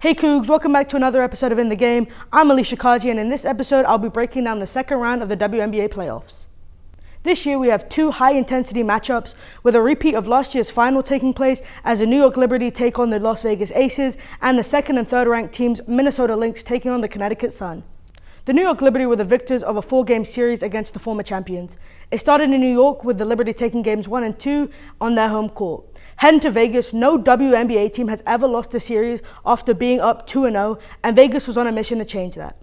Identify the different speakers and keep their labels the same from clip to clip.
Speaker 1: Hey Cougs, welcome back to another episode of In the Game. I'm Elisha Qazi, and in this episode I'll be breaking down the second round of the WNBA playoffs. This year we have two high-intensity matchups with a repeat of last year's final taking place as the New York Liberty take on the Las Vegas Aces and the second and third ranked teams Minnesota Lynx taking on the Connecticut Sun. The New York Liberty were the victors of a 4-game series against the former champions. It started in New York with the Liberty taking games 1 and 2 on their home court. Heading to Vegas, no WNBA team has ever lost a series after being up 2-0, and Vegas was on a mission to change that.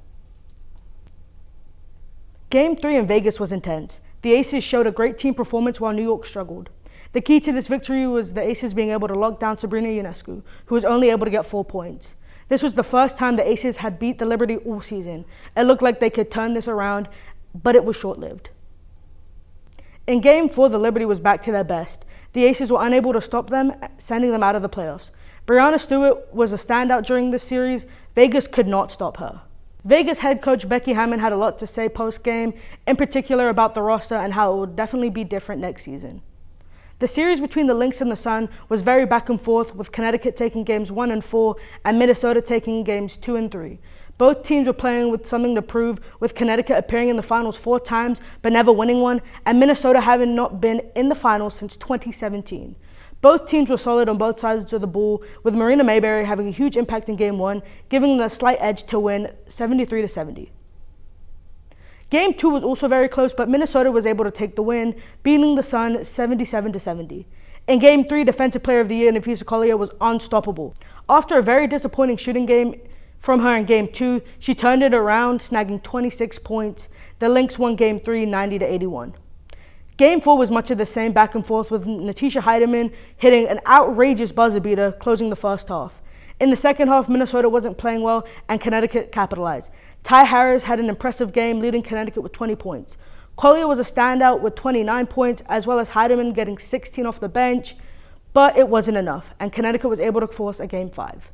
Speaker 1: Game 3 in Vegas was intense. The Aces showed a great team performance while New York struggled. The key to this victory was the Aces being able to lock down Sabrina Ionescu, who was only able to get 4 points. This was the first time the Aces had beat the Liberty all season. It looked like they could turn this around, but it was short-lived. In Game 4, the Liberty was back to their best. The Aces were unable to stop them, sending them out of the playoffs. Breanna Stewart was a standout during this series. Vegas could not stop her. Vegas head coach Becky Hammon had a lot to say post-game, in particular about the roster and how it will definitely be different next season. The series between the Lynx and the Sun was very back and forth, with Connecticut taking games 1 and 4 and Minnesota taking games 2 and 3. Both teams were playing with something to prove, with Connecticut appearing in the finals 4 times but never winning one, and Minnesota having not been in the finals since 2017. Both teams were solid on both sides of the ball, with Marina Mayberry having a huge impact in Game 1, giving them a slight edge to win 73-70. Game 2 was also very close, but Minnesota was able to take the win, beating the Sun 77-70. In Game 3, Defensive Player of the Year Napheesa Collier was unstoppable. After a very disappointing shooting game from her in Game 2, she turned it around, snagging 26 points. The Lynx won Game 3 90-81. Game 4 was much of the same back and forth, with Natisha Hiedeman hitting an outrageous buzzer beater, closing the first half. In the second half, Minnesota wasn't playing well and Connecticut capitalized. Ty Harris had an impressive game, leading Connecticut with 20 points. Collier was a standout with 29 points, as well as Hiedeman getting 16 off the bench, but it wasn't enough, and Connecticut was able to force a Game 5.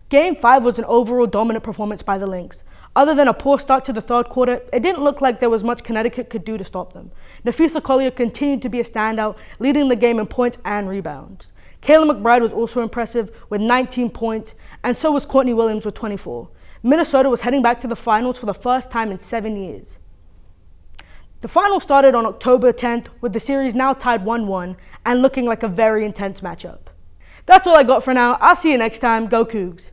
Speaker 1: Game 5 was an overall dominant performance by the Lynx. Other than a poor start to the third quarter, it didn't look like there was much Connecticut could do to stop them. Napheesa Collier continued to be a standout, leading the game in points and rebounds. Kayla McBride was also impressive with 19 points, and so was Courtney Williams with 24. Minnesota was heading back to the finals for the first time in 7 years. The final started on October 10th, with the series now tied 1-1 and looking like a very intense matchup. That's all I got for now. I'll see you next time. Go Cougs!